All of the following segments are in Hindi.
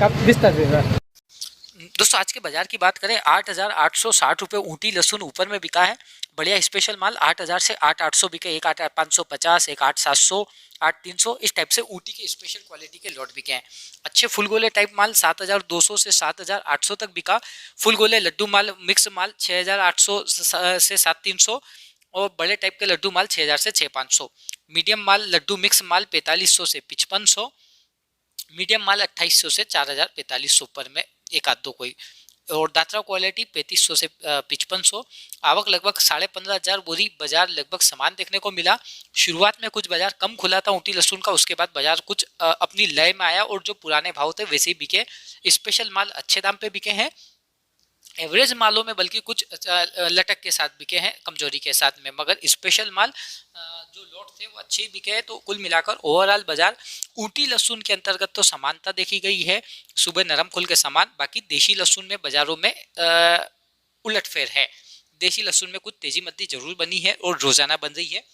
का विस्तार देगा। दोस्तों आज के बाजार की बात करें, 8,860 रुपये ऊँटी लहसुन ऊपर में बिका है। बढ़िया स्पेशल माल 8,000 से 8,800 बिके, एक 8,550, एक 8,700, 8,300 इस टाइप से ऊटी के स्पेशल क्वालिटी के लॉट बिके हैं। अच्छे फुल गोले टाइप माल 7,200 से 7,800 तक बिका। फुल गोले लड्डू माल मिक्स माल 6,800 से 7,300 और बड़े टाइप के लड्डू माल 6,000 से 6,500। मीडियम माल लड्डू मिक्स माल 4,500 से 5,500। मीडियम माल 2,800 से 4,045 पर में एक आध दो कोई। और दात्रा क्वालिटी 3,500 से 5,500। आवक लगभग 15,500 बोरी। बाजार लगभग समान देखने को मिला। शुरुआत में कुछ बाजार कम खुला था ऊँटी लहसुन का, उसके बाद बाजार कुछ अपनी लय में आया और जो पुराने भाव थे वैसे ही बिके। स्पेशल माल अच्छे दाम पे बिके हैं। एवरेज मालों में बल्कि कुछ लटक के साथ बिके हैं, कमजोरी के साथ में, मगर स्पेशल माल जो लॉट थे वो अच्छे ही बिके हैं। तो कुल मिलाकर ओवरऑल बाजार ऊटी लहसुन के अंतर्गत तो समानता देखी गई है, सुबह नरम खुल के समान। बाकी देशी लहसुन में बाजारों में उलटफेर है। देशी लहसुन में कुछ तेजी मद्दी जरूर बनी है और रोजाना बन रही है।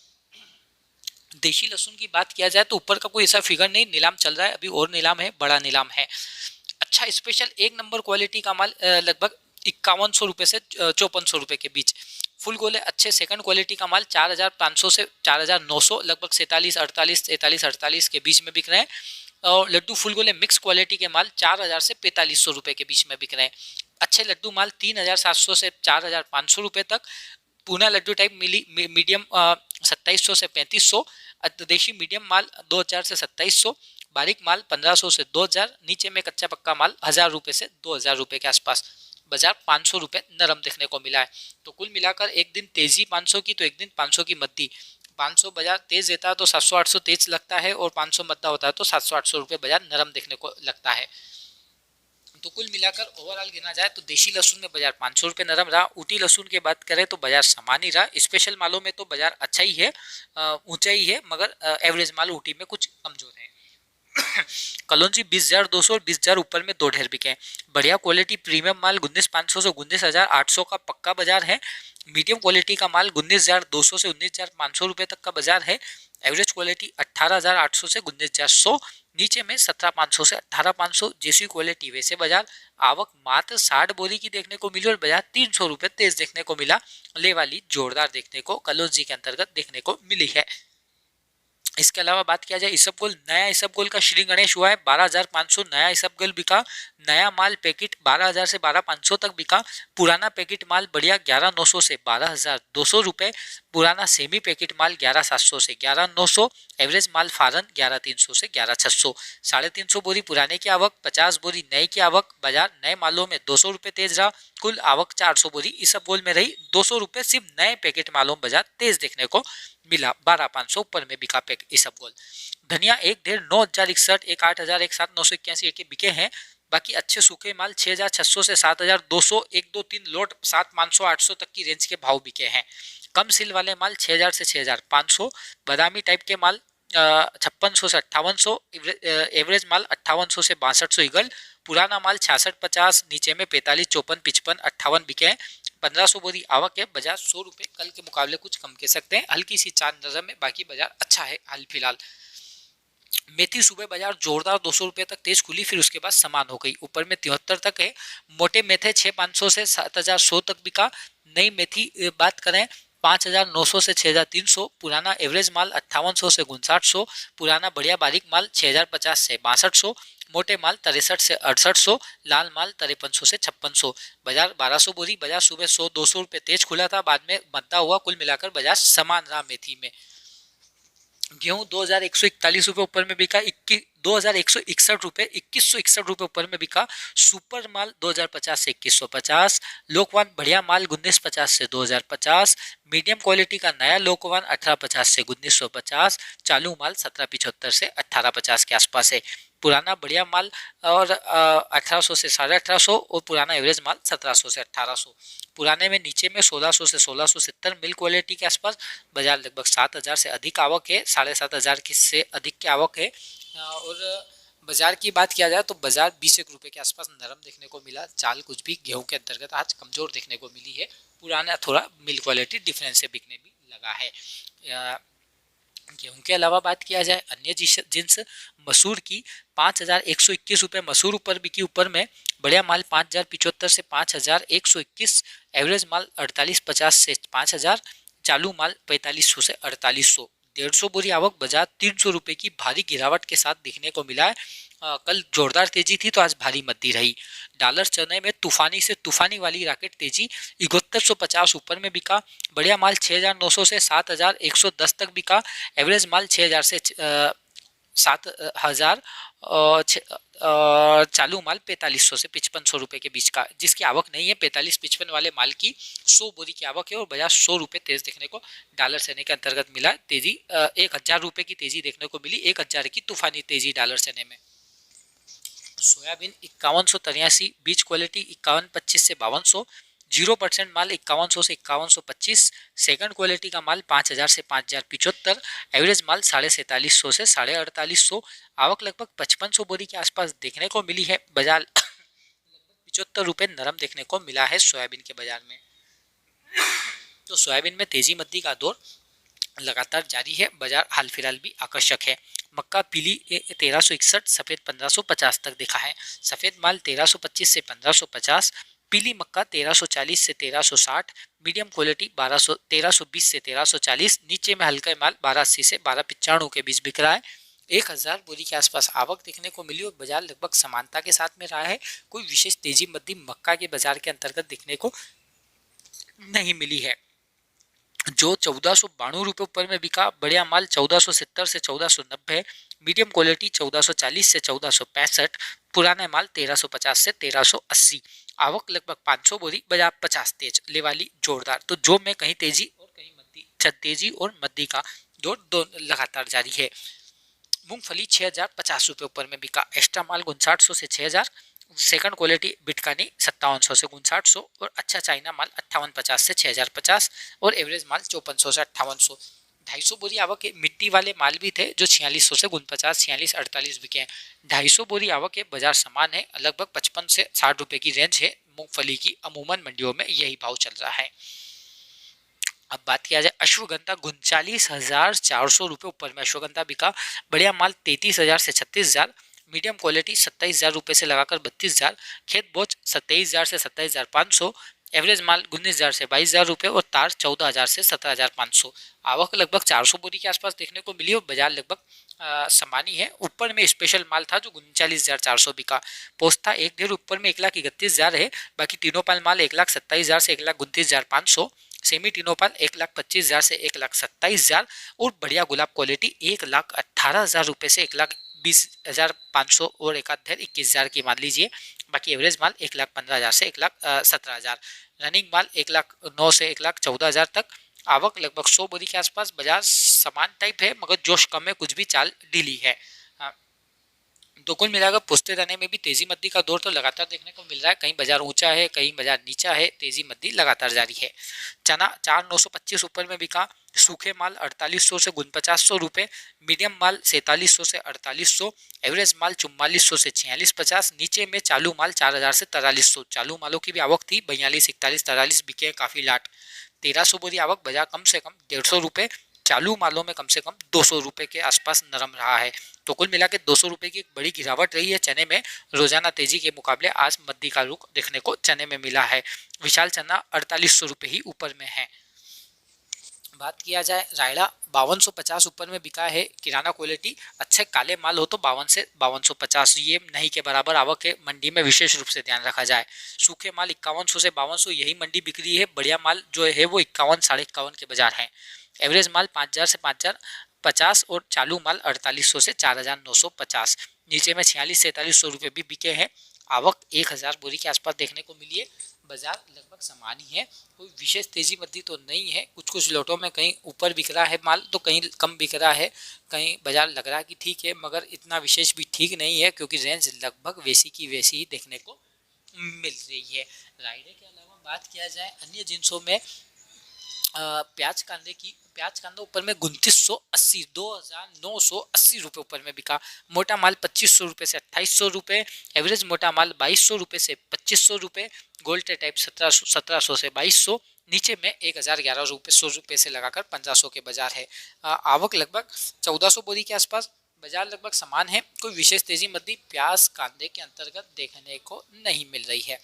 देशी लहसुन की बात किया जाए तो ऊपर का कोई ऐसा फिगर नहीं, नीलाम चल रहा है अभी, और नीलाम है, बड़ा नीलाम है। अच्छा स्पेशल एक नंबर क्वालिटी का माल लगभग 5,100 रुपये से 5,400 रुपये के बीच। फुल गोले अच्छे सेकंड क्वालिटी का माल 4,500 से 4,900, लगभग 47, 48, 43, 48 के बीच में बिक रहे हैं। और लड्डू फुल गोले मिक्स क्वालिटी के माल 4,000 से 4,500 रुपये के बीच में बिक रहे हैं। अच्छे लड्डू माल 3,700 से 4,500 रुपये तक। पूना लड्डू टाइप मीडियम 2,700 से 3,500। देशी मीडियम माल 2,000 से 2,700। बारीक माल 1,500 से 2,000। नीचे में कच्चा पक्का माल 1,000 रुपये से 2,000 रुपये के आसपास। बाजार 500 रुपये नरम देखने को मिला है। तो कुल मिलाकर एक दिन तेजी 500 की तो एक दिन 500 की मद्दी। 500 बाजार तेज देता है तो 700-800 तेज लगता है, और 500 मद्दा होता है तो 700-800 रुपये बाजार नरम देखने को लगता है। तो कुल मिलाकर ओवरऑल गिना जाए तो देशी लहसुन में बाजार 500 रुपये नरम रहा। ऊटी लहसुन की बात करें तो बाजार समान ही रहा। स्पेशल मालों में तो बाजार अच्छा ही है, ऊंचा ही है, मगर एवरेज माल ऊटी में कुछ कमजोर है। कलौंजी 20,200 और 20,000 ऊपर में दो ढेर बिके। बढ़िया क्वालिटी प्रीमियम माल 19,500 से 19,800 का पक्का बाजार है। मीडियम क्वालिटी का माल 19,200 से 19,500 रुपये तक का बाजार है। एवरेज क्वालिटी 18,800 से 19,100। नीचे में 17,500 से 18,500। जैसी क्वालिटी वैसे बाजार। आवक मात्र 60 बोरी की देखने को मिली और बाजार 300 रुपये तेज देखने को मिला। ले वाली जोरदार देखने को कलौंजी के अंतर्गत देखने को मिली है। इसके अलावा बात किया जाए इसबगोल, नया इसबगोल का श्री गणेश हुआ है 12,500 नया इसबगोल बिका। नया माल पैकेट 12,000 से 12,500 तक बिका। पुराना पैकेट माल बढ़िया 11,900 से 12,200 रुपये। पुराना सेमी पैकेट माल 11,700 से 11,900। एवरेज माल फारन 11,300 से 11,600। 350 बोरी पुराने की आवक, 50 बोरी नए की आवक। बाजार नए मालों में 200 रुपये तेज रहा। कुल आवक 400 बोरी इसबगोल में रही। 200 रुपये सिर्फ नए पैकेट मालों बाजार तेज देखने को मिला। 12,500 ऊपर में बिका पैक इसबगोल। धनिया 1,961, 8,000, 7,981 एक बिके हैं। बाकी अच्छे सूखे माल 6,600 से 7,200, 1, 2, 3 लोट 7,500, 800 तक की रेंज के भाव बिके हैं। कम सिल वाले माल 6,000 से 6,500। बादामी टाइप के माल 5,600 से 5,800। एवरेज माल 5,800 से 6,200 ईगल। पुराना माल 66-50, नीचे में 45, 54, 55, 58 बिके हैं। 1,500 बोरी आवक है। बाजार 100 रुपये कल के मुकाबले कुछ कम कह सकते हैं, हल्की सी चांद नजर में, बाकी बाजार अच्छा है हाल फिलहाल। मेथी सुबह बाजार जोरदार 200 रुपये तक तेज खुली, फिर उसके बाद समान हो गई, ऊपर में 73 तक है। मोटे मेथे 6,500 से 7,100 तक बिका। नई मेथी बात करें 5,900 से 6,300। पुराना एवरेज माल 5,800 से 5,900। पुराना बढ़िया बारीक माल 6,050 से 6,200। मोटे माल 63 से 6,800। लाल माल 5300 से 5,600। बाजार 1,200 बोरी। बाजार सुबह 100-200 रुपये तेज खुला था, बाद में मद्दा हुआ। कुल मिलाकर बाजार समान रहा मेथी में। गेहूं 2,141 रुपये ऊपर में बिका। 2,161 रुपये, 2,161 रुपये ऊपर में बिका। सुपर माल 2,050 से 2,150। लोकवान बढ़िया माल 1,950 से 2,050। मीडियम क्वालिटी का नया लोकवान 1,850 से 1,950। चालू माल 1,775 से 1,850 के आसपास है। पुराना बढ़िया माल और 1,800 से 1,850 और पुराना एवरेज माल 1,700 से 1,800। पुराने में नीचे में 1,600 से 1,670 मिल क्वालिटी के आसपास। बाजार लगभग 7,000 से अधिक आवक है, 7,500 की से अधिक की आवक है। और बाजार की बात किया जाए तो बाजार 20 रुपये के आसपास नरम देखने को मिला। चाल कुछ भी गेहूं के अंतर्गत आज कमजोर देखने को मिली है। पुराना थोड़ा मिल क्वालिटी डिफरेंस से बिकने भी लगा है। गेहूं के अलावा बात किया जाए अन्य जिन्स मसूर की 5,121 रुपये मसूर ऊपर बिकी ऊपर में। बढ़िया माल 5,075 से 5,121। एवरेज माल 4850 से 5,000। चालू माल 4500 से 4800। 150 बोरी आवक बाजार 300 रुपये की भारी गिरावट के साथ देखने को मिला है। कल जोरदार तेजी थी तो आज भारी मंदी रही। डॉलर चने में तूफानी से तूफानी वाली रॉकेट तेजी 7150 ऊपर में बिका। बढ़िया माल 6,900 से 7,110 तक बिका। एवरेज माल 6,000 से 7,000। चालू माल 4500 से 5500 रुपए के बीच का, जिसकी आवक नहीं है 45-55 वाले माल की 100 बोरी की आवक है और बाजार 100 रुपए तेज देखने को डॉलर चने के अंतर्गत मिला। तेजी 1,000 रुपए की तेजी देखने को मिली, 1,000 की तूफानी तेजी डॉलर चने में। सोयाबीन 5183, बीज क्वालिटी 5125 से 5200। 0% माल 5100 से 5125। सेकंड क्वालिटी का माल 5000 से 5075। एवरेज माल 4750 से 4850। आवक लगभग 5500 बोरी के आसपास देखने को मिली है। बाजार 75 रुपये नरम देखने को मिला है सोयाबीन के बाजार में। तो सोयाबीन में तेजी मद्दी का दौर लगातार जारी है। बाजार हाल फिलहाल भी आकर्षक है। मक्का पीली 1361, सफेद 1550 तक दिखा है। सफेद माल 1325 से 1550। पीली मक्का 1340 से 1360। मीडियम क्वालिटी 1320 से 1340। नीचे में हल्का माल 1280 से 1295 के बीच बिक रहा है। 1,000 बोरी के आसपास आवक देखने को मिली और बाजार लगभग समानता के साथ में रहा है। कोई विशेष तेजी मद्दी मक्का के बाजार के अंतर्गत देखने को नहीं मिली है। जो 1492 रुपये ऊपर में बिका। बढ़िया माल 1470 से 1490। मीडियम क्वालिटी 1440 से 1465। पुराना माल 1350 से 1380। आवक लगभग 500 बोरी। बाजार 50 तेज ले वाली जोरदार। तो जो में कहीं तेजी और कहीं मद्दी, तेजी और मद्दी का दौर लगातार जारी है। मूंगफली 6,050 रुपये ऊपर में बिका। एक्स्ट्रा माल 5900 से 6,000। सेकंड क्वालिटी बिटकानी 5700 से 5900 और अच्छा चाइना माल 5850 से 6,050 और एवरेज माल 5400 से 5800। 250 बोरी आवक के मिट्टी वाले माल भी थे जो 4600 से 49, 46, 48 बिके हैं। 250 बोरी आवक के बाजार समान है, लगभग 55 से 60 रुपए की रेंज है। मूंगफली की अमूमन मंडियों में यही भाव चल रहा है। अब बात किया जाए अश्वगंधा 39,400 रुपये ऊपर में अश्वगंधा बिका। बढ़िया माल 33,000 से 36,000। मीडियम क्वालिटी 27,000 रुपये से लगाकर 32,000। खेत बोझ 27,000 से 27,500। एवरेज माल 19,000 से 22,000 रुपये और तार 14,000 से 17,500। आवक लगभग 400 बोरी के आसपास देखने को मिली और बाजार लगभग समानी है। ऊपर में स्पेशल माल था जो 39,400 बिका। पोस्ता 1.5 ऊपर में 1,31,000 है। बाकी तीनों पाल माल 1,27,000 से 1,29,500। सेमी टिनोपाल 1,25,000 से 1,27,000 और बढ़िया गुलाब क्वालिटी 1,18,000 रुपये से 1,20,500 और एक आध 21,000 की मान लीजिए। बाकी एवरेज माल 1,15,000 से 1,17,000। रनिंग माल 1,09,000 से 1,14,000 तक। आवक लगभग 100 बोरी के आसपास। बाजार समान टाइप है मगर जोश कम है, कुछ भी चाल ढीली है। तो कुल मिलाकर पुश्ते दाने में भी तेजी मद्दी का दौर तो लगातार देखने को मिल रहा है। कहीं बाजार ऊंचा है, कहीं बाजार नीचा है। तेजी मद्दी लगातार जारी है। चना 4,925 ऊपर में बिका। सूखे माल 4,800 से 4,950 रुपये। मीडियम माल 4,700 से 4,800। एवरेज माल 4400 से 4650। नीचे में चालू माल 4,000 से 4,300। चालू मालों की भी आवक थी 42, 41, 43 बिके हैं काफी लाट। 1,300 बोरी आवक। बाजार कम से कम 150 रुपये। चालू मालों में कम से कम 200 रुपये के आसपास नरम रहा है। तो कुल मिला के 200 रुपये की एक बड़ी गिरावट रही है चने में। रोजाना तेजी के मुकाबले आज मद्दी का रुख देखने को चने में मिला है। विशाल चना 4,800 रुपये ही ऊपर में है। बात किया जाए रायड़ा 5,250 ऊपर में बिका है। किराना क्वालिटी अच्छे काले माल हो तो 52 से 5,250, ये नहीं के बराबर आवक है। मंडी में विशेष रूप से ध्यान रखा जाए। सूखे माल 5,100 से 5,200 यही मंडी बिक रही है। बढ़िया माल जो है वो 51, 51.5 के बाजार है। एवरेज माल 5,000 से 5,050 और चालू माल 4,800 से 4,950। नीचे में 46 से 4,300 रुपये भी बिके हैं। आवक 1,000 बोरी के आसपास देखने को मिली है। बाजार लगभग समान ही है, कोई विशेष तेजी मद्दी तो नहीं है। कुछ कुछ लोटों में कहीं ऊपर बिक रहा है माल तो कहीं कम बिक रहा है। कहीं बाजार लग रहा है कि ठीक है मगर इतना विशेष भी ठीक नहीं है, क्योंकि रेंज लगभग वैसी की वैसी ही देखने को मिल रही है। रायडे के अलावा बात किया जाए अन्य जिन्सों में प्याज कांदा ऊपर में 2980, 2980 रुपये ऊपर में बिका। मोटा माल 2500 रुपये से 2800 रुपये, एवरेज मोटा माल 2200 रुपये से 2500 रुपये, गोल्ड टाइप 1700 से 2200, नीचे में 1011 रुपये 100 रुपये से लगाकर 1500 के बाजार है। आवक लगभग 1400 बोरी के आसपास, बाजार लगभग समान है, कोई विशेष तेजी मद्दी प्याज कांदे के अंतर्गत देखने को नहीं मिल रही है।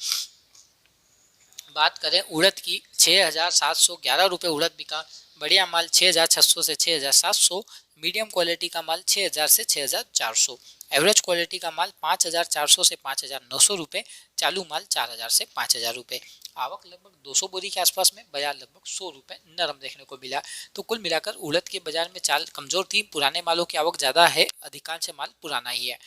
बात करें उड़द की, 6711 रुपये उड़द बिका। बढ़िया माल 6600 से 6700, मीडियम क्वालिटी का माल 6000 से 6400, एवरेज क्वालिटी का माल 5400 से 5900 रुपये, चालू माल 4000 से 5000 रुपये। आवक लगभग 200 बोरी के आसपास में, बाजार लगभग 100 रुपये नरम देखने को मिला। तो कुल मिलाकर उड़द के बाजार में चाल कमजोर थी, पुराने मालों की आवक ज़्यादा है, अधिकांश माल पुराना ही है।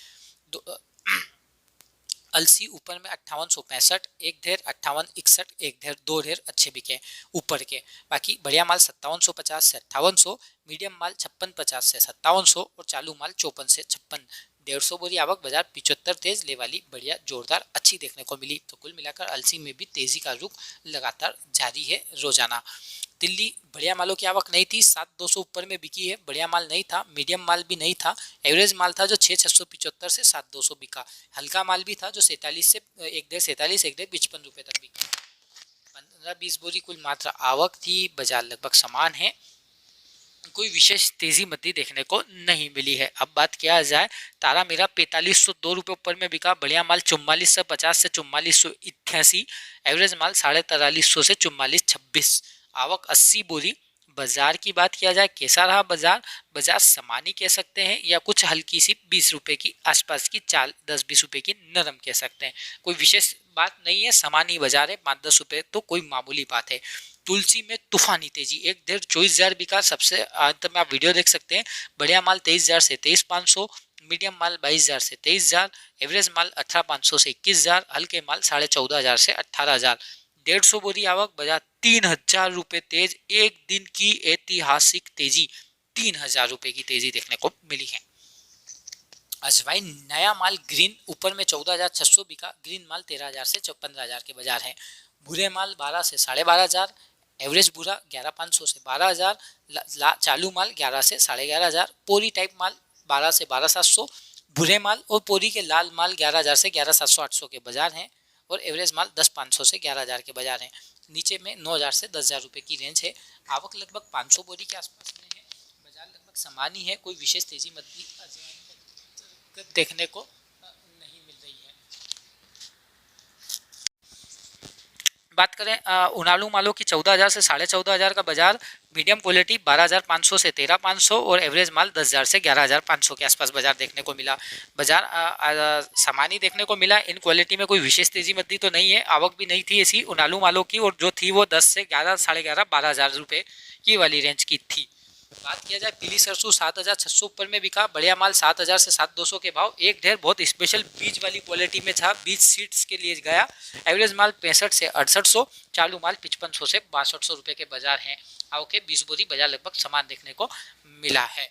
अलसी ऊपर में 5865, एक ढेर 5861, एक ढेर 2 ढेर अच्छे बिके ऊपर के। बाकी बढ़िया माल 5750 से 5800, मीडियम माल 5650 से 5700 और चालू माल 54 से 56। 150 बोरी आवक, बाजार 75 तेज ले वाली बढ़िया जोरदार अच्छी देखने को मिली। तो कुल मिलाकर अलसी में भी तेजी का रुख लगातार जारी है रोजाना। दिल्ली बढ़िया मालों की आवक नहीं थी, 7200 ऊपर में बिकी है, बढ़िया माल नहीं था, मीडियम माल भी नहीं था, एवरेज माल था जो 6675 से 7200 बिका, हल्का माल भी था जो 47 से 1.47 1.55 रुपये तक बिका। 15-20 बोरी कुल मात्रा आवक थी, बाजार लगभग समान है, कोई विशेष तेजी मद्दी देखने को नहीं मिली है। अब बात किया जाए तारा मीरा, 4502 रुपये ऊपर में बिका, बढ़िया माल 4450 से 4488, एवरेज माल 4350 से 4426, आवक 80 बोरी। बाजार की बात किया जाए कैसा रहा बाजार, बाजार सामान्य कह सकते हैं या कुछ हल्की सी 20 रुपये की आसपास की चाल, 10-20 रुपये की नरम कह सकते हैं, कोई विशेष बात नहीं है, सामान्य बाजार है, 5-10 रुपये तो कोई मामूली बात है। तुलसी में तूफानी तेजी, एक ढेर 24,000 बिका, सबसे अंत में आप वीडियो देख सकते हैं। बढ़िया माल 23,000 से 23,500, मीडियम माल 22,000 से 23,000, एवरेज माल 18,500 से 21,000, हल्के माल 14,500 से 18,000। 150 बोरी आवक, बाजार 3,000 रुपये तेज, एक दिन की ऐतिहासिक तेजी, 3,000 रुपये की तेजी देखने को मिली है। अजवाइन नया माल ग्रीन ऊपर में 14,600 बिका, ग्रीन माल 13,000 से 15,000 के बाजार है। भूरे माल 12 से 12,500, एवरेज भूरा 11,500 से 12,000, चालू माल 11 से 11,500, पोरी टाइप माल 12 से 12,700, भूरे माल और पोरी के लाल माल 11,000 से 11,700-800 के बाजार हैं, और एवरेज माल 10,500 से 11,000 के बाजार हैं। नीचे में 9,000 से 10,000 रुपये की रेंज है। आवक लगभग 500 बोरी के आसपास में है, बाजार लगभग सामान्य है, कोई विशेष तेजी मद्दी देखने को नहीं मिल रही है। बात करें उनालू मालों की, 14,000 से 14,500 का बाजार, मीडियम क्वालिटी 12,500 से 13,500 और एवरेज माल 10,000 से 11,500 के आसपास बाजार देखने को मिला। बाजार सामान्य देखने को मिला, इन क्वालिटी में कोई विशेष तेजी मद्दी तो नहीं है, आवक भी नहीं थी ऐसी उनालू मालों की, और जो थी वो 10 से 11, 11,500, 12,000 रुपये की वाली रेंज की थी। बात किया जाए पीली सरसों, 7,600 ऊपर में बिका, बढ़िया माल 7,000 से 7,200 के भाव, एक ढेर बहुत स्पेशल बीज वाली क्वालिटी में था, बीज सीड्स के लिए गया, एवरेज माल 65 से 6800, चालू माल 5500 से 6200 रुपये के बाजार हैं। आओ के 20 बोरी, बाजार लगभग समान देखने को मिला है।